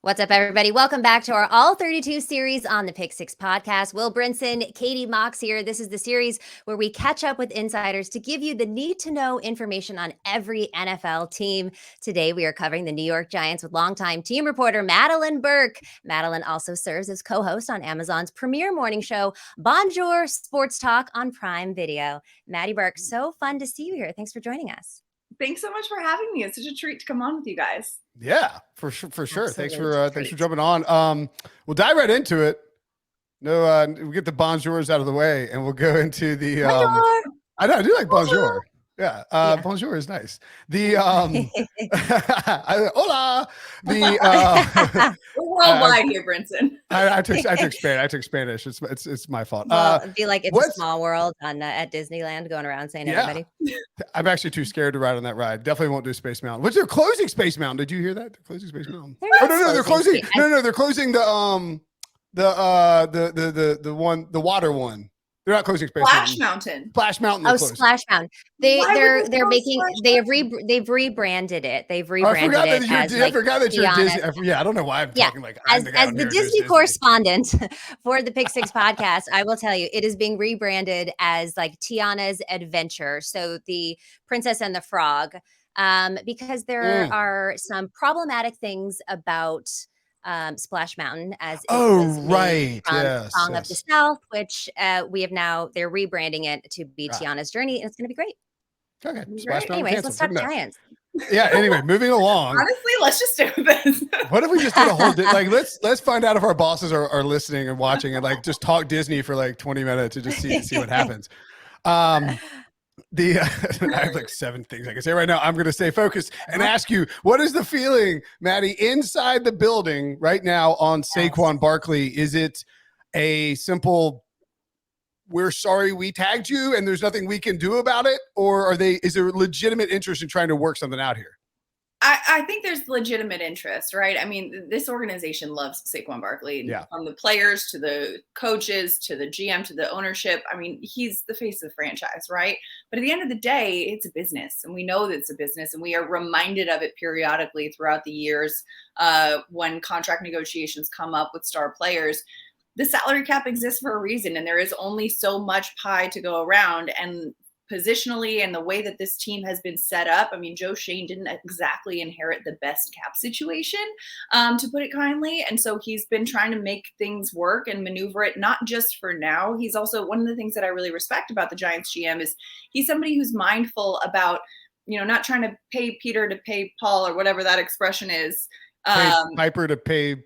What's up, everybody? Welcome back to our All 32 series on the Pick Six podcast. Will Brinson, Katie Mox here. This is the series where we catch up with insiders to give you the need-to-know information on every NFL team. Today, we are covering the New York Giants with longtime team reporter Madelyn Burke. Madelyn also serves as co-host on Amazon's premier morning show, Bonjour Sports Talk on Prime Video. Maddie Burke, so fun to see you here. Thanks for joining us. Thanks so much for having me. It's such a treat to come on with you guys. Yeah, for sure. Thanks for jumping on. We'll dive right into it. No, we'll get the bonjours out of the way, and we'll go into the. I know I do like bonjour. Yeah, bonjour is nice. The hola. The we're worldwide here, Brinson. I took Spanish. It's my fault. Well, I feel like it's a small world at Disneyland, going around saying everybody. I'm actually too scared to ride on that ride. Definitely won't do Space Mountain. Which they're closing Space Mountain. Did you hear that? They're closing Space Mountain. They're closing. They're closing the water one. They're not closing Space Mountain. Splash Mountain. Oh, Splash Mountain. They've rebranded it. They've rebranded it. I forgot that you're Disney. I don't know why I'm talking like as the Disney correspondent for the Pick Six podcast. I will tell you, it is being rebranded as like Tiana's Adventure. So the Princess and the Frog, because there are some problematic things about Splash Mountain as it was made from Song of the South, which they're rebranding it to be Tiana's Journey, and it's going to be great. Okay. Anyways, let's talk Giants. Yeah. Anyway, moving along. Honestly, let's just do this. What if we just did a whole let's find out if our bosses are listening and watching and like just talk Disney for like 20 minutes and just see what happens. I have like 7 things I can say right now. I'm going to stay focused and ask you, what is the feeling, Maddie, inside the building right now on Saquon Barkley? Is it a simple, we're sorry we tagged you and there's nothing we can do about it? Or is there legitimate interest in trying to work something out here? I think there's legitimate interest, right? I mean, this organization loves Saquon Barkley, from the players to the coaches to the GM to the ownership. I mean, he's the face of the franchise, right? But at the end of the day, it's a business, and we know that it's a business, and we are reminded of it periodically throughout the years when contract negotiations come up with star players. The salary cap exists for a reason, and there is only so much pie to go around. And positionally and the way that this team has been set up, I mean, Joe Schoen didn't exactly inherit the best cap situation, to put it kindly. And so he's been trying to make things work and maneuver it, not just for now. He's also, one of the things that I really respect about the Giants GM is he's somebody who's mindful about, not trying to pay Peter to pay Paul, or whatever that expression is. Piper to pay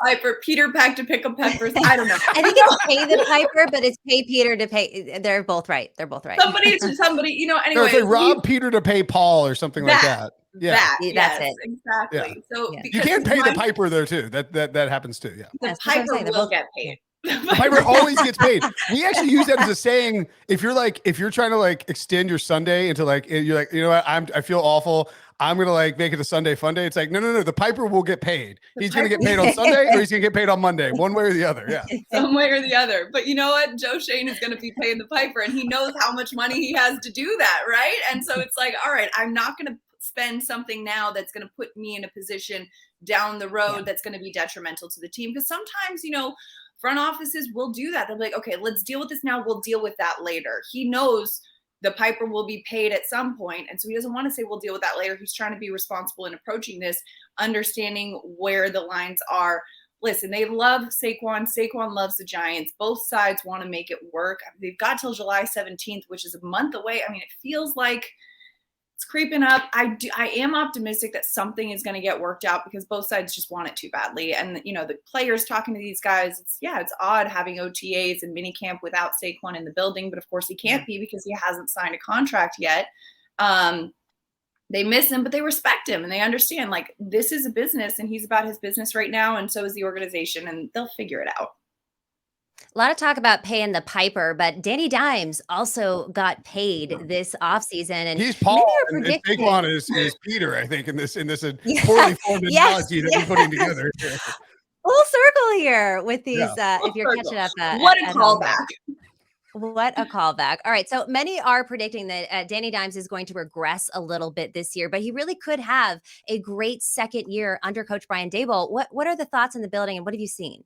Piper, Peter Pack to pick up peppers. I don't know. I think it's pay the Piper, but it's pay Peter to pay. They're both right. Somebody, anyway. It's like rob Peter to pay Paul or something like that. Yeah. That's it. Exactly. Yeah. So you can't pay the Piper though too. That happens too. Yeah. The Piper will get paid. The Piper always gets paid. We actually use that as a saying. If you're trying to like extend your Sunday into like, you're like, you know what, I feel awful, I'm going to like make it a Sunday fun day. It's like, no. The Piper will get paid. He's going to get paid on Sunday or he's going to get paid on Monday, one way or the other. Yeah. Some way or the other. But you know what? Joe Schoen is going to be paying the Piper, and he knows how much money he has to do that. Right. And so it's like, all right, I'm not going to spend something now that's going to put me in a position down the road that's going to be detrimental to the team. Because sometimes, front offices will do that. They'll be like, okay, let's deal with this now. We'll deal with that later. He knows the Piper will be paid at some point, and so he doesn't want to say we'll deal with that later. He's trying to be responsible in approaching this, understanding where the lines are. Listen, they love Saquon. Saquon loves the Giants. Both sides want to make it work. They've got till July 17th, which is a month away. I mean, it feels like it's creeping up. I am optimistic that something is going to get worked out because both sides just want it too badly. And, the players talking to these guys, it's odd having OTAs and minicamp without Saquon in the building. But, of course, he can't be because he hasn't signed a contract yet. They miss him, but they respect him and they understand, like, this is a business and he's about his business right now. And so is the organization, and they'll figure it out. A lot of talk about paying the Piper, but Danny Dimes also got paid this offseason. And he's Paul, and Saquon is Peter, I think, in this poorly formed analogy that we're putting together. Full circle here with these, if you're catching up. What a callback. What a callback. All right. So many are predicting that Danny Dimes is going to regress a little bit this year, but he really could have a great second year under Coach Brian Daboll. What are the thoughts in the building and what have you seen?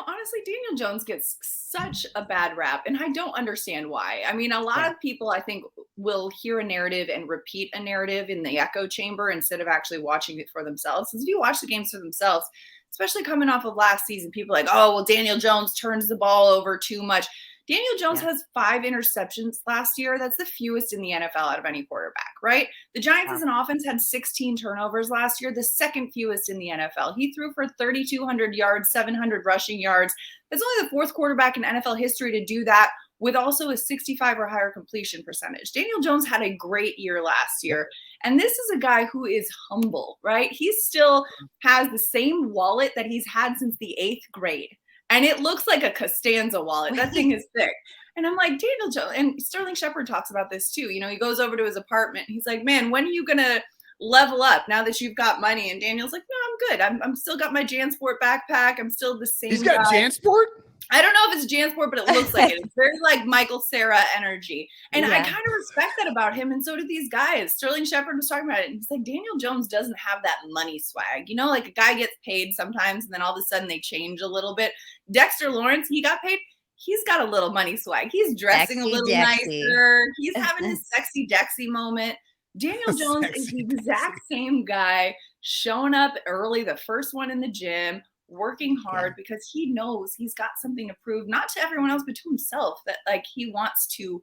Honestly, Daniel Jones gets such a bad rap, and I don't understand why. I mean, a lot of people, I think, will hear a narrative and repeat a narrative in the echo chamber instead of actually watching it for themselves. Since if you watch the games for themselves, especially coming off of last season, people are like, oh, well, Daniel Jones turns the ball over too much. Daniel Jones has 5 interceptions last year. That's the fewest in the NFL out of any quarterback, right? The Giants as an offense had 16 turnovers last year, the second fewest in the NFL. He threw for 3,200 yards, 700 rushing yards. That's only the 4th quarterback in NFL history to do that with also a 65 or higher completion percentage. Daniel Jones had a great year last year. And this is a guy who is humble, right? He still has the same wallet that he's had since the 8th grade. And it looks like a Costanza wallet. That thing is thick. And I'm like, Daniel Jones, and Sterling Shepard talks about this too. He goes over to his apartment. He's like, man, when are you going to level up now that you've got money? And Daniel's like, no, I'm good. I'm still got my JanSport backpack. I'm still the same He's got guy. JanSport? I don't know if it's JanSport, but it looks like it. It's very like Michael Cera energy. And I kind of respect that about him. And so do these guys. Sterling Shepard was talking about it. And he's like, Daniel Jones doesn't have that money swag. Like a guy gets paid sometimes and then all of a sudden they change a little bit. Dexter Lawrence, he got paid. He's got a little money swag. He's dressing a little nicer. He's having his sexy Dexy moment. Daniel Jones is the exact same guy showing up early, the first one in the gym, working hard because he knows he's got something to prove, not to everyone else, but to himself, that like he wants to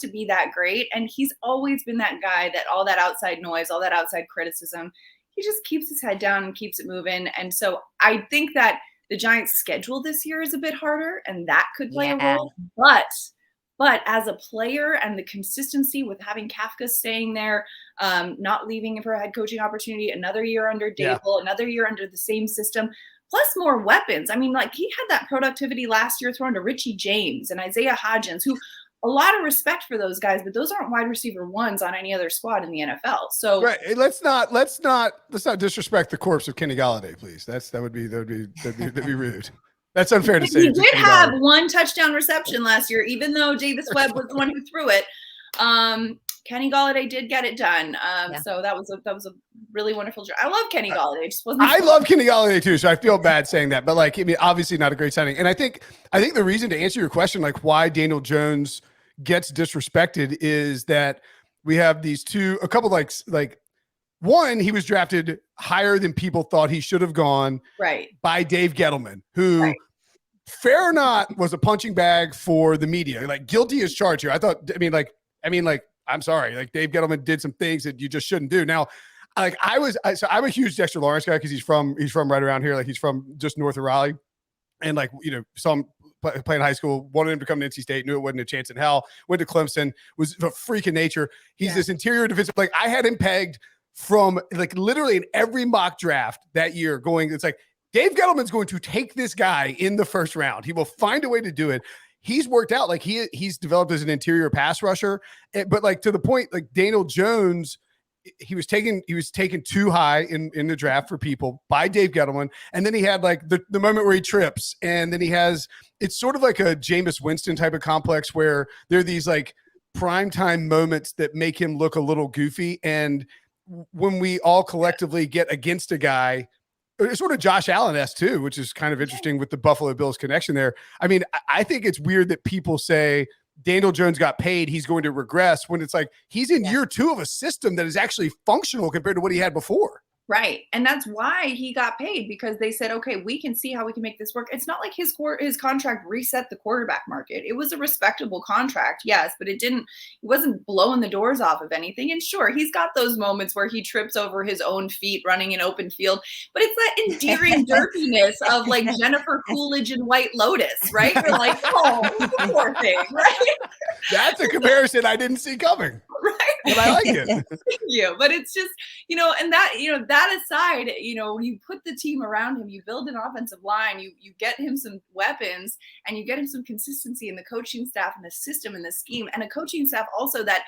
be that great. And he's always been that guy that all that outside noise, all that outside criticism, he just keeps his head down and keeps it moving. And so I think that the Giants' schedule this year is a bit harder and that could play a role. But as a player and the consistency with having Kafka staying there, not leaving for a head coaching opportunity, another year under Daboll, another year under the same system, plus more weapons. I mean, like he had that productivity last year thrown to Richie James and Isaiah Hodgins, who a lot of respect for those guys, but those aren't wide receiver ones on any other squad in the NFL. So let's not disrespect the corpse of Kenny Golladay, please. That'd be rude. That's unfair to say. He did have 1 touchdown reception last year, even though Davis Webb was the one who threw it. Kenny Golladay did get it done. So that was a really wonderful job. I love Kenny Golladay. I love Kenny Golladay too, so I feel bad saying that. But like, I mean, obviously not a great signing. And I think the reason to answer your question, like why Daniel Jones gets disrespected, is that we have a couple like one, he was drafted higher than people thought he should have gone, by Dave Gettleman, who, fair or not, was a punching bag for the media. Like guilty as charged here. I'm sorry. Like Dave Gettleman did some things that you just shouldn't do. Now, like I'm a huge Dexter Lawrence guy because he's from right around here. Like he's from just north of Raleigh, and like saw him playing high school, wanted him to come to NC State, knew it wasn't a chance in hell. Went to Clemson, was a freak of nature. He's this interior defensive. Like I had him pegged from like literally in every mock draft that year. It's like Dave Gettleman's going to take this guy in the first round. He will find a way to do it. He's worked out, like he's developed as an interior pass rusher, but like to the point, like Daniel Jones, he was taken too high in the draft for people by Dave Gettleman. And then he had like the moment where he trips, and then it's sort of like a Jameis Winston type of complex where there are these like primetime moments that make him look a little goofy. And when we all collectively get against a guy, it's sort of Josh Allen-esque too, which is kind of interesting with the Buffalo Bills connection there. I mean, I think it's weird that people say Daniel Jones got paid, he's going to regress, when it's like he's in year 2 of a system that is actually functional compared to what he had before. Right. And that's why he got paid, because they said, okay, we can see how we can make this work. It's not like his contract reset the quarterback market. It was a respectable contract, yes, but it wasn't blowing the doors off of anything. And sure, he's got those moments where he trips over his own feet running an open field, but it's that endearing derpiness of like Jennifer Coolidge and White Lotus, right? You're like, oh, poor thing, right? That's a comparison I didn't see coming. Right. But I like it. Thank you. But it's just, and that aside, you put the team around him, you build an offensive line, you get him some weapons, and you get him some consistency in the coaching staff and the system and the scheme, and a coaching staff also that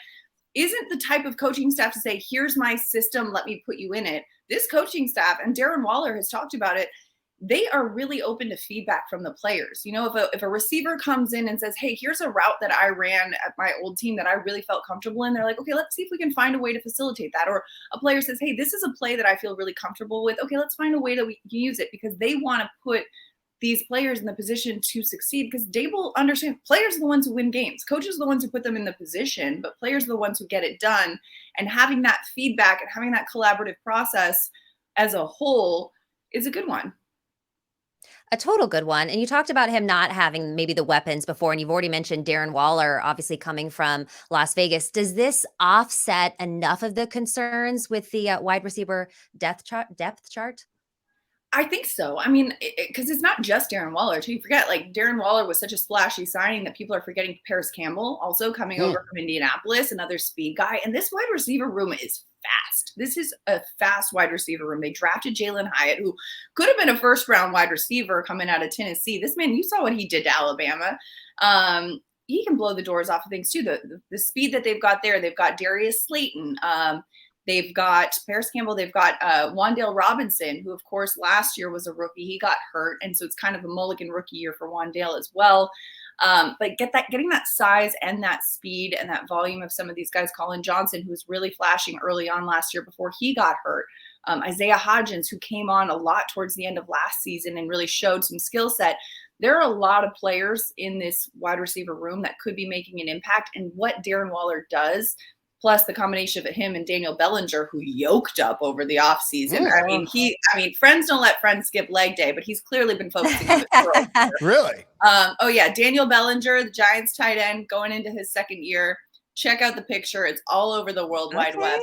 isn't the type of coaching staff to say, here's my system, let me put you in it. This coaching staff, and Darren Waller has talked about it, they are really open to feedback from the players. You know, if a receiver comes in and says, hey, here's a route that I ran at my old team that I really felt comfortable in, they're like, okay, let's see if we can find a way to facilitate that. Or a player says, hey, this is a play that I feel really comfortable with. Okay, let's find a way that we can use it, because they want to put these players in the position to succeed, because Dable understands players are the ones who win games. Coaches are the ones who put them in the position, but players are the ones who get it done. And having that feedback and having that collaborative process as a whole is a good one. A total good one. And you talked about him not having maybe the weapons before, and you've already mentioned Darren Waller, obviously coming from Las Vegas. Does this offset enough of the concerns with the wide receiver depth chart? I think so. I mean, because it's not just Darren Waller too. You forget, like, Darren Waller was such a splashy signing that people are forgetting Paris Campbell also coming over from Indianapolis, another speed guy. And this wide receiver room is fast. This is a fast wide receiver room. They drafted Jalen Hyatt, who could have been a first-round wide receiver coming out of Tennessee. This man, you saw what he did to Alabama. He can blow the doors off of things too. The speed that they've got there. They've got Darius Slayton. They've got Paris Campbell. They've got Wan'Dale Robinson, who, of course, last year was a rookie. He got hurt, and so it's kind of a mulligan rookie year for Wan'Dale as well. But getting that size and that speed and that volume of some of these guys, Colin Johnson, who was really flashing early on last year before he got hurt, Isaiah Hodgins, who came on a lot towards the end of last season and really showed some skill set. There are a lot of players in this wide receiver room that could be making an impact. And what Darren Waller does, plus the combination of him and Daniel Bellinger, who yoked up over the offseason. I mean, friends don't let friends skip leg day, but he's clearly been focusing on the throw. Really? Oh yeah, Daniel Bellinger, the Giants tight end, going into his second year. Check out the picture; it's all over the World Wide Web.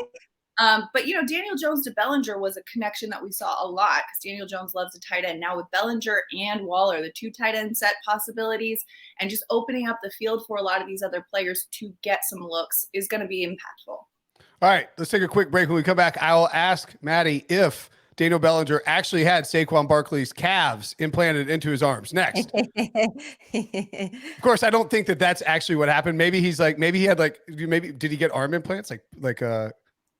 But you know, Daniel Jones to Bellinger was a connection that we saw a lot, because Daniel Jones loves a tight end. Now with Bellinger and Waller, the two tight end set possibilities, and just opening up the field for a lot of these other players to get some looks is going to be impactful. All right, let's take a quick break. When we come back, I will ask Maddie if Daniel Bellinger actually had Saquon Barkley's calves implanted into his arms. Next. Of course, I don't think that that's actually what happened. Maybe he had did he get arm implants?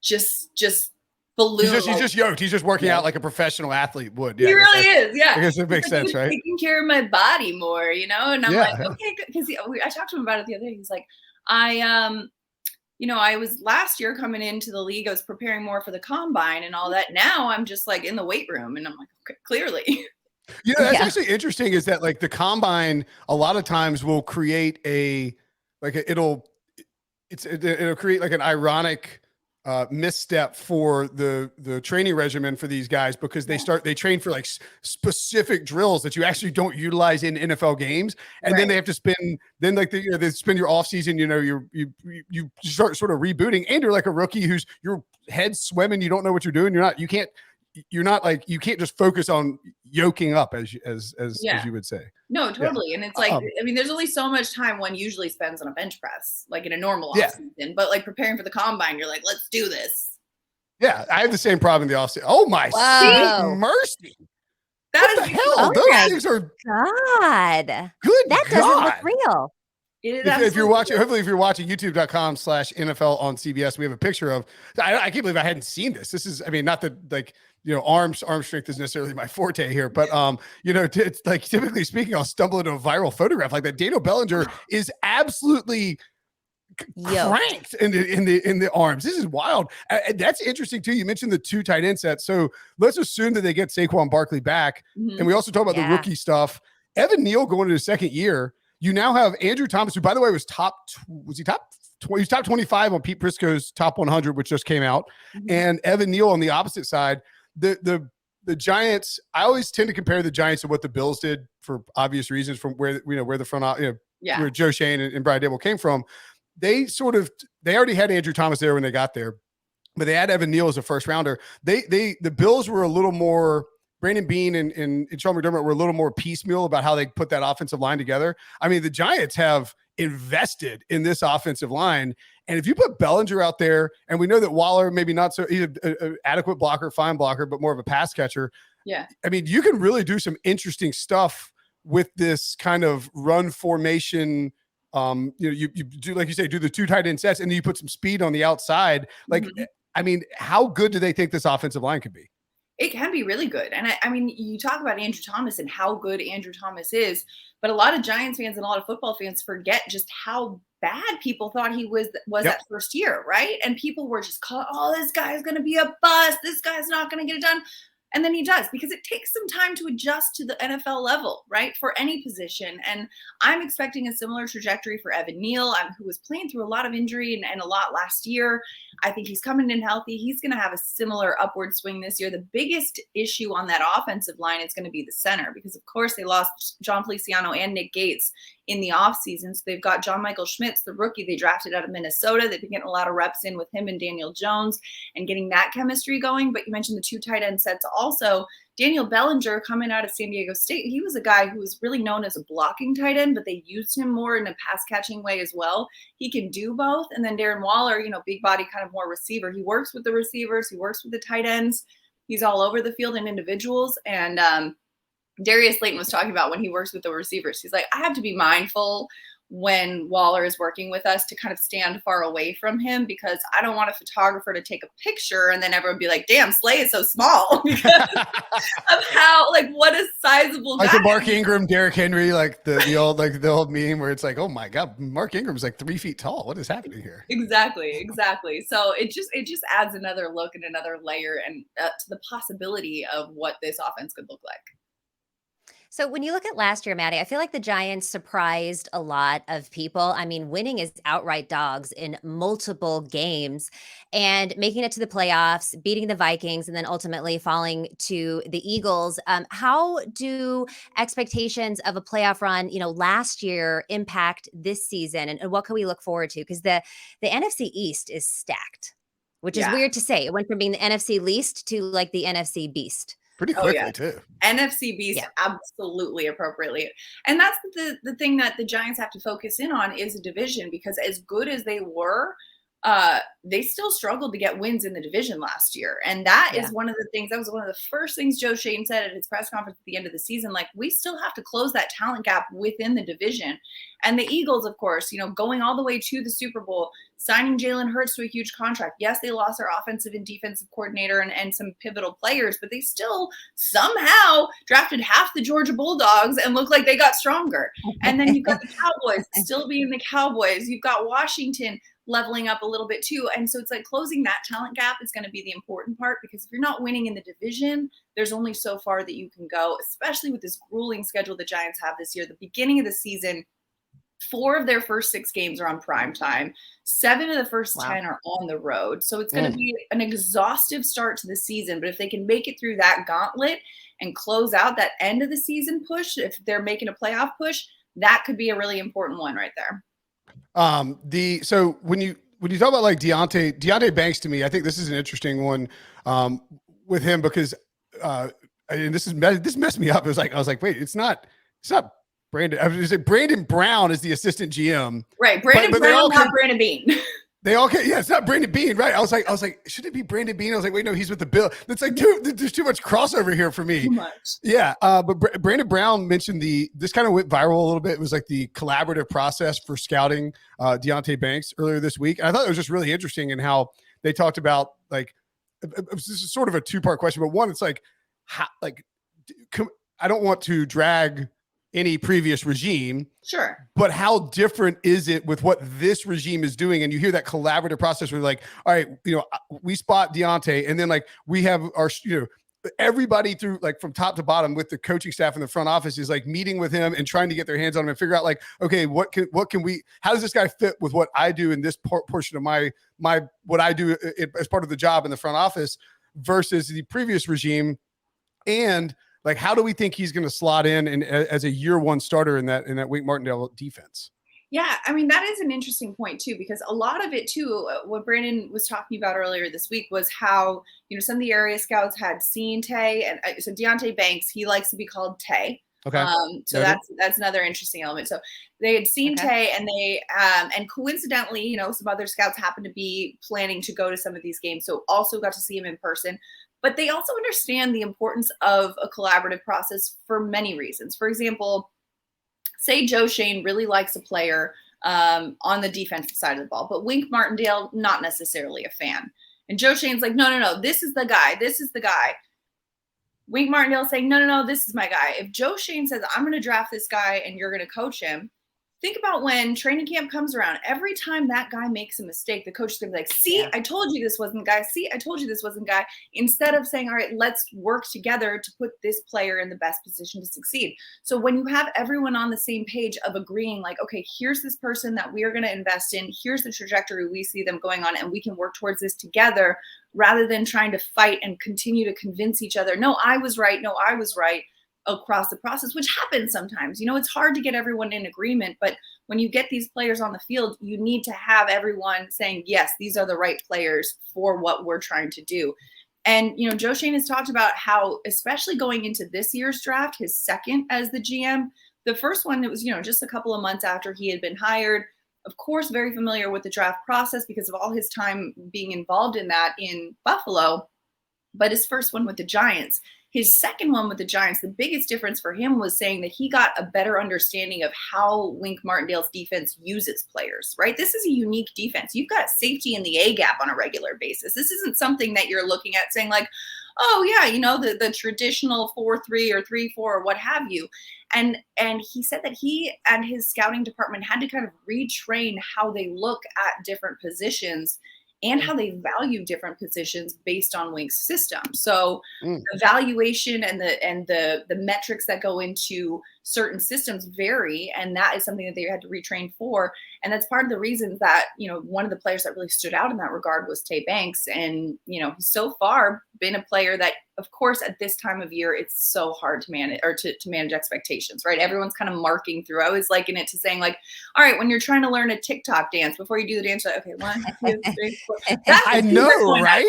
Just balloon. He's just yoked. He's just working out like a professional athlete would. Yeah, he really is. Yeah. I guess it makes sense, right? Taking care of my body more, you know? And I'm like, okay, because I talked to him about it the other day. He's like, I was last year coming into the league, I was preparing more for the combine and all that. Now I'm just like in the weight room, and I'm like, okay, clearly. You know, that's actually interesting, is that like the combine a lot of times will create it'll create like an ironic misstep for the training regimen for these guys, because they train for like specific drills that you actually don't utilize in NFL games, and then they have to spend they spend your off season, you start sort of rebooting, and you're like a rookie who's your head's swimming, you don't know what you're doing, you can't just focus on yoking up as you would say. No, totally. Yeah. And it's like, I mean, there's only so much time one usually spends on a bench press, like in a normal offseason, but like preparing for the combine, you're like, let's do this. Yeah. I have the same problem in the offseason. Oh my sweet mercy. That what the hell? Those things are God. Good. That doesn't look real. If you're watching, hopefully if you're watching youtube.com/NFL on CBS, we have a picture of, I can't believe I hadn't seen this. This is, I mean, not that like, arm strength is necessarily my forte here, but it's like, typically speaking, I'll stumble into a viral photograph like that. Daniel Bellinger is absolutely cranked in the arms. This is wild. That's interesting too. You mentioned the two tight end sets. So let's assume that they get Saquon Barkley back. Mm-hmm. And we also talk about the rookie stuff. Evan Neal going into his second year. You now have Andrew Thomas, who, by the way, was top 25 on Pete Prisco's top 100, which just came out, and Evan Neal on the opposite side. The Giants, I always tend to compare the Giants to what the Bills did for obvious reasons, from where the front, where Joe Shane and Brian Dable came from. They already had Andrew Thomas there when they got there, but they had Evan Neal as a first rounder. The Bills were a little more. Brandon Beane and Sean McDermott were a little more piecemeal about how they put that offensive line together. I mean, the Giants have invested in this offensive line. And if you put Bellinger out there, and we know that Waller, maybe not so, he's an adequate blocker, fine blocker, but more of a pass catcher. Yeah. I mean, you can really do some interesting stuff with this kind of run formation. You do, like you say, do the two tight end sets, and then you put some speed on the outside. Like, I mean, how good do they think this offensive line could be? It can be really good. And I mean, you talk about Andrew Thomas and how good Andrew Thomas is, but a lot of Giants fans and a lot of football fans forget just how bad people thought he was Yep. that first year, right? And people were just calling, oh, this guy's going to be a bust. This guy's not going to get it done. And then he does, because it takes some time to adjust to the NFL level, right? For any position. And I'm expecting a similar trajectory for Evan Neal, who was playing through a lot of injury and a lot last year. I think he's coming in healthy. He's going to have a similar upward swing this year. The biggest issue on that offensive line is going to be the center, because of course they lost John Feliciano and Nick Gates in the offseason. So they've got John Michael Schmitz, the rookie they drafted out of Minnesota. They've been getting a lot of reps in with him and Daniel Jones and getting that chemistry going. But you mentioned the 2 tight end sets also. Daniel Bellinger, coming out of San Diego State, he was a guy who was really known as a blocking tight end, but they used him more in a pass catching way as well. He can do both. And then Darren Waller, big body, kind of more receiver. He works with the receivers. He works with the tight ends. He's all over the field in individuals. And Darius Slayton was talking about when he works with the receivers. He's like, I have to be mindful when Waller is working with us to kind of stand far away from him, because I don't want a photographer to take a picture and then everyone be like, damn, Slay is so small because of how, what a sizable guy. Like the Mark Ingram, Derrick Henry, the old meme where it's like, oh my God, Mark Ingram's like 3 feet tall. What is happening here? Exactly. So it just adds another look and another layer and to the possibility of what this offense could look like. So when you look at last year, Maddie, I feel like the Giants surprised a lot of people. I mean, winning as outright dogs in multiple games and making it to the playoffs, beating the Vikings, and then ultimately falling to the Eagles. How do expectations of a playoff run, last year impact this season? And what can we look forward to? Because the NFC East is stacked, which is weird to say. It went from being the NFC least to the NFC beast. Pretty quickly, too. NFC beast, absolutely appropriately. And that's the thing that the Giants have to focus in on is a division, because as good as they were, they still struggled to get wins in the division last year. And that is one of the things, that was one of the first things Joe Shane said at his press conference at the end of the season. We still have to close that talent gap within the division. And the Eagles, of course, going all the way to the Super Bowl, signing Jalen Hurts to a huge contract. Yes, they lost their offensive and defensive coordinator and some pivotal players, but they still somehow drafted half the Georgia Bulldogs and look like they got stronger. And then you've got the Cowboys still being the Cowboys. You've got Washington leveling up a little bit too. And so it's closing that talent gap is going to be the important part, because if you're not winning in the division, there's only so far that you can go, especially with this grueling schedule the Giants have this year. The beginning of the season, 4 of their first 6 games are on prime time. 7 of the first 10 are on the road. So it's going to be an exhaustive start to the season. But if they can make it through that gauntlet and close out that end of the season push, if they're making a playoff push, that could be a really important one right there. So when you talk about Deonte Banks, to me, I think this is an interesting one with him, because and this messed me up. I was like, wait, it's not Brandon. I was like, Brandon Brown is the assistant GM, right? Brandon Brown, not Brandon Beane. They all can, it's not Brandon Beane, right? I was like, should it be Brandon Beane? I was like, wait, no, he's with the Bill. It's like, dude, there's too much crossover here for me. Too much. Yeah, but Brandon Brown mentioned this kind of went viral a little bit. It was like the collaborative process for scouting Deonte Banks earlier this week. And I thought it was just really interesting in how they talked about this is sort of a 2-part question, but one, it's I don't want to drag any previous regime. Sure. But how different is it with what this regime is doing? And you hear that collaborative process where all right, we spot Deonte, and then we have our, everybody through from top to bottom with the coaching staff in the front office is meeting with him and trying to get their hands on him and figure out okay, what can we, how does this guy fit with what I do in this portion of my what I do as part of the job in the front office versus the previous regime. And how do we think he's going to slot in and as a year 1 starter in that Wink Martindale defense? Yeah, I mean, that is an interesting point too, because a lot of it too, what Brandon was talking about earlier this week was how, some of the area scouts had seen Tay, and so Deonte Banks, he likes to be called Tay. Okay. So that's another interesting element. So they had seen Tay, and they and coincidentally, some other scouts happened to be planning to go to some of these games, so also got to see him in person. But they also understand the importance of a collaborative process for many reasons. For example, say Joe Shane really likes a player on the defensive side of the ball, but Wink Martindale, not necessarily a fan. And Joe Shane's like, no, this is the guy. This is the guy. Wink Martindale saying, no, this is my guy. If Joe Schoen says, I'm going to draft this guy and you're going to coach him, think about when training camp comes around. Every time that guy makes a mistake, the coach is going to be like, see, I told you this wasn't the guy. See, I told you this wasn't the guy. Instead of saying, all right, let's work together to put this player in the best position to succeed. So when you have everyone on the same page of agreeing, like, okay, here's this person that we are going to invest in. Here's the trajectory we see them going on, and we can work towards this together rather than trying to fight and continue to convince each other, no, I was right. No, I was right. Across the process, which happens sometimes. It's hard to get everyone in agreement, but when you get these players on the field, you need to have everyone saying, yes, these are the right players for what we're trying to do. And, Joe Schoen has talked about how, especially going into this year's draft, his second as the GM, the first one, it was, just a couple of months after he had been hired, of course, very familiar with the draft process because of all his time being involved in that in Buffalo, but his first one with the Giants. His second one with the Giants, the biggest difference for him was saying that he got a better understanding of how Wink Martindale's defense uses players, right? This is a unique defense. You've got safety in the A gap on a regular basis. This isn't something that you're looking at saying like, oh yeah, the traditional 4-3 or 3-4 or what have you. And he said that he and his scouting department had to kind of retrain how they look at different positions and how they value different positions based on Wink's system. So the valuation and the metrics that go into certain systems vary, and that is something that they had to retrain for. And that's part of the reason that, one of the players that really stood out in that regard was Deonte Banks. And, he's so far been a player that, of course, at this time of year, it's so hard to manage or to manage expectations, right? Everyone's kind of marking through. I always liken it to saying like, all right, when you're trying to learn a TikTok dance, before you do the dance, like, okay, 1, 2, 3, 4. I know, right?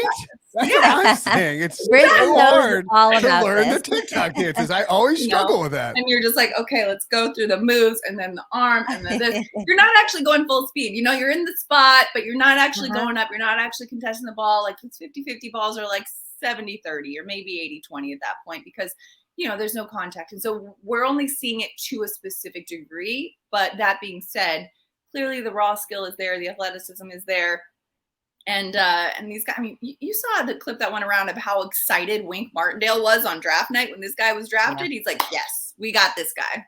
That's what I'm saying. It's so hard to learn the TikTok dances. I always struggle with that. And you're just like, okay, let's go through the moves and then the arm and then this. You're not actually going full speed. You're in the spot, but you're not actually going up. You're not actually contesting the ball. Like it's 50-50 balls are like 70-30 or maybe 80-20 at that point because, there's no contact. And so we're only seeing it to a specific degree. But that being said, clearly the raw skill is there. The athleticism is there. And these guys, I mean, you saw the clip that went around of how excited Wink Martindale was on draft night when this guy was drafted. Yeah. He's like, yes, we got this guy.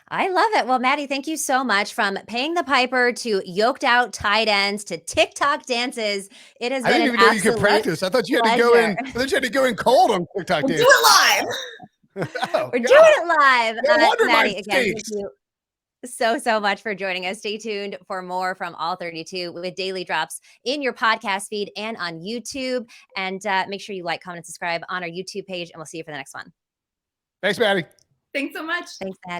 I love it. Well, Maddie, thank you so much. From paying the piper to yoked out tight ends to TikTok dances. It has been an absolute I didn't even know you could practice. I thought you had to go in. I thought you had to go in cold on TikTok dances. Do it live. We're doing it live. No wonder Maddie, my again, thank you so much for joining us. Stay tuned for more from All 32 with daily drops in your podcast feed and on YouTube. And make sure you like, comment, and subscribe on our YouTube page. And we'll see you for the next one. Thanks, Maddie. Thanks so much. Thanks, Maddie.